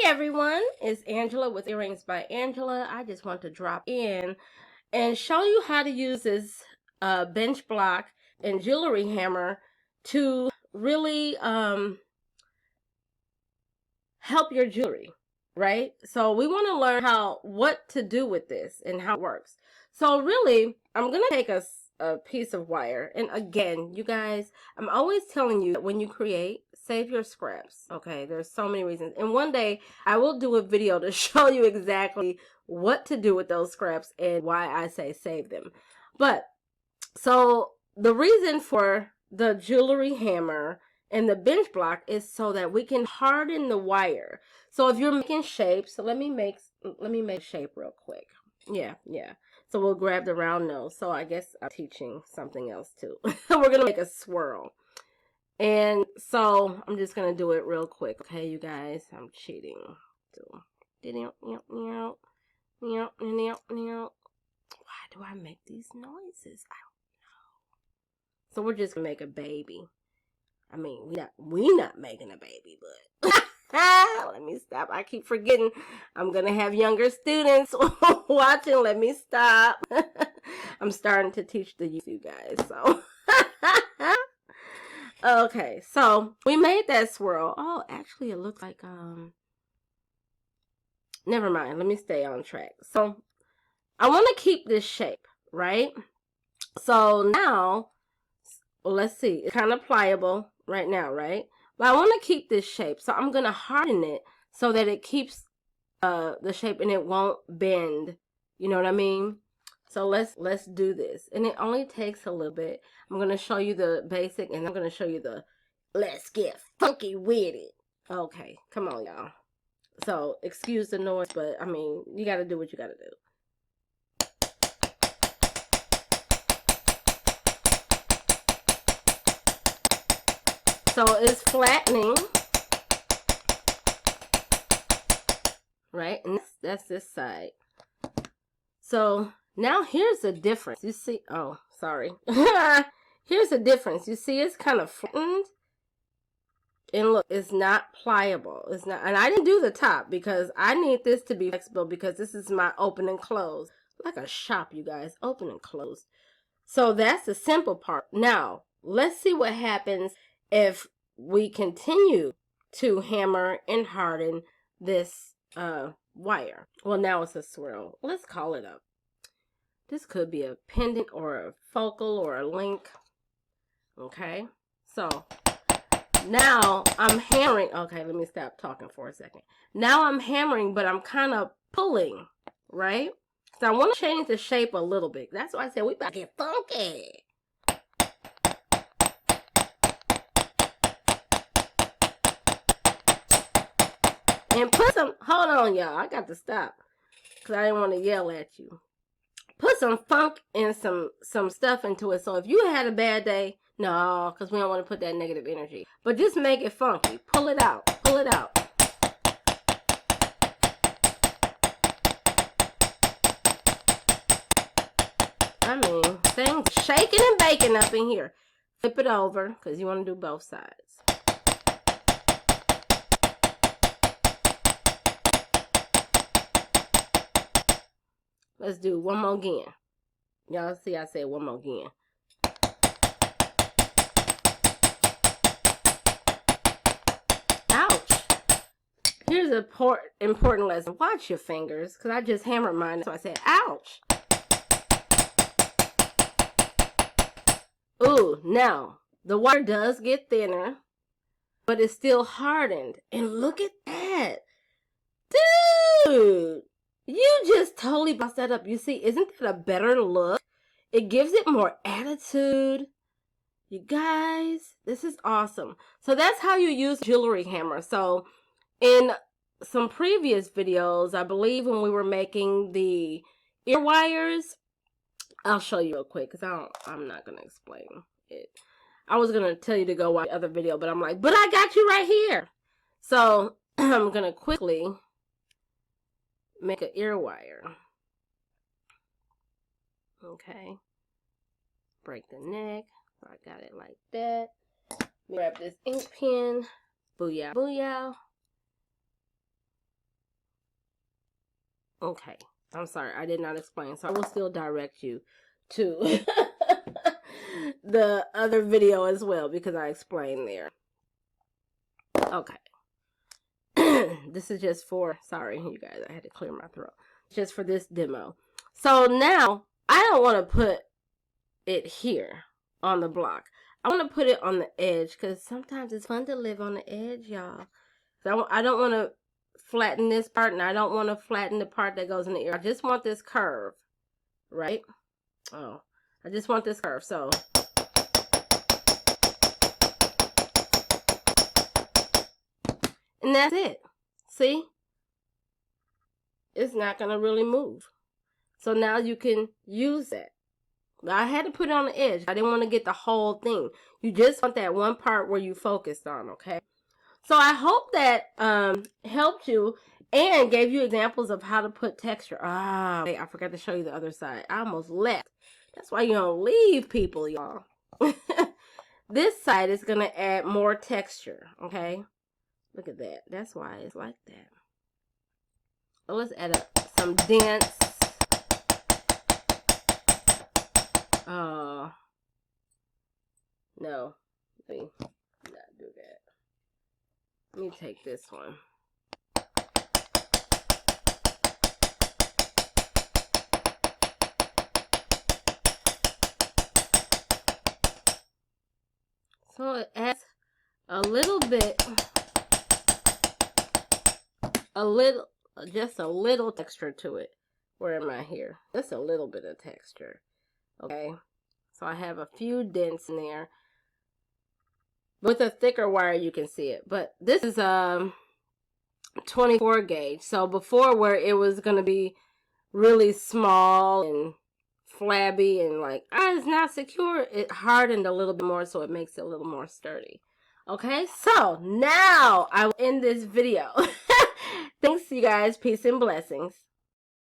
everyone, it's Angela with Earrings by Angela. I just want to drop in and show you how to use this bench block and jewelry hammer to really help your jewelry, right? So we want to learn what to do with this and how it works. So really, I'm going to take a piece of wire. And again, you guys, I'm always telling you that when you create, save your scraps. Okay, there's so many reasons. And one day I will do a video to show you exactly what to do with those scraps and why I say save them. But so the reason for the jewelry hammer and the bench block is so that we can harden the wire. So if you're making shapes, so let me make shape real quick. Yeah. So we'll grab the round nose. So I guess I'm teaching something else too. We're gonna make a swirl. And so I'm just gonna do it real quick. Okay, you guys, I'm cheating. So why do I make these noises? So we're just gonna make a baby. I mean, we not making a baby, but let me stop. I keep forgetting I'm gonna have younger students watching. Let me stop. I'm starting to teach the youth, you guys. So okay, so we made that swirl. Oh, actually, it looks like never mind. Let me stay on track. So I want to keep this shape, right? So now, let's see. It's kind of pliable right now, right? But I want to keep this shape. So I'm going to harden it so that it keeps the shape and it won't bend. You know what I mean? So let's do this. And it only takes a little bit. I'm going to show you the basic and I'm going to show you the let's get funky with it. Okay, come on, y'all. So excuse the noise, but I mean, you got to do what you got to do. So it's flattening, right? And that's this side. So now here's the difference. You see, oh, sorry. Here's the difference. You see it's kind of flattened. And look, it's not pliable. It's not, and I didn't do the top because I need this to be flexible because this is my open and close. Like a shop, you guys, open and close. So that's the simple part. Now, let's see what happens if we continue to hammer and harden this wire. Well, now it's a swirl. Let's call it up. This could be a pendant or a focal or a link. Okay, so now I'm hammering. Okay, let me stop talking for a second. Now I'm hammering, but I'm kind of pulling, right? So I want to change the shape a little bit. That's why I said we about to get funky. And put some, hold on y'all, I got to stop. Because I didn't want to yell at you. Put some funk and some stuff into it. So if you had a bad day, no, because we don't want to put that negative energy. But just make it funky. Pull it out. Pull it out. I mean, things shaking and baking up in here. Flip it over because you want to do both sides. Let's do one more again. Y'all see I said one more again. Ouch. Here's an important lesson. Watch your fingers because I just hammered mine. So I said, ouch. Ooh, now the wire does get thinner, but it's still hardened. And look at that. Dude. You just totally bust that up. You see, isn't that a better look? It gives it more attitude. You guys, this is awesome. So that's how you use jewelry hammer. So in some previous videos, I believe when we were making the ear wires, I'll show you real quick because I'm not going to explain it. I was going to tell you to go watch the other video, but I'm like, but I got you right here. So I'm going to quickly make an ear wire. Okay. Break the neck. So I got it like that. Grab this ink pen. Booyah, booyah. Okay, I'm sorry, I did not explain, so I will still direct you to the other video as well, because I explained there. Okay. This is just for, sorry you guys, I had to clear my throat. Just for this demo. So now, I don't want to put it here on the block. I want to put it on the edge, because sometimes it's fun to live on the edge, y'all. So I don't want to flatten this part, and I don't want to flatten the part that goes in the ear. I just want this curve, right? Oh, I just want this curve. So and that's it. See? It's not going to really move. So now you can use it. I had to put it on the edge. I didn't want to get the whole thing. You just want that one part where you focused on, okay? So I hope that helped you and gave you examples of how to put texture. Ah, wait, I forgot to show you the other side. I almost left. That's why you don't leave people, y'all. This side is going to add more texture, okay? Look at that. That's why it's like that. So let's add some dents. No. Let me not do that. Let me take this one. So it adds a little bit, just a little texture to it. Where am I here? Just a little bit of texture. Okay. So I have a few dents in there. With a thicker wire, you can see it. But this is 24 gauge. So before, where it was going to be really small and flabby and like, it's not secure, it hardened a little bit more, so it makes it a little more sturdy. Okay, so now I will end this video. Thanks, you guys. Peace and blessings.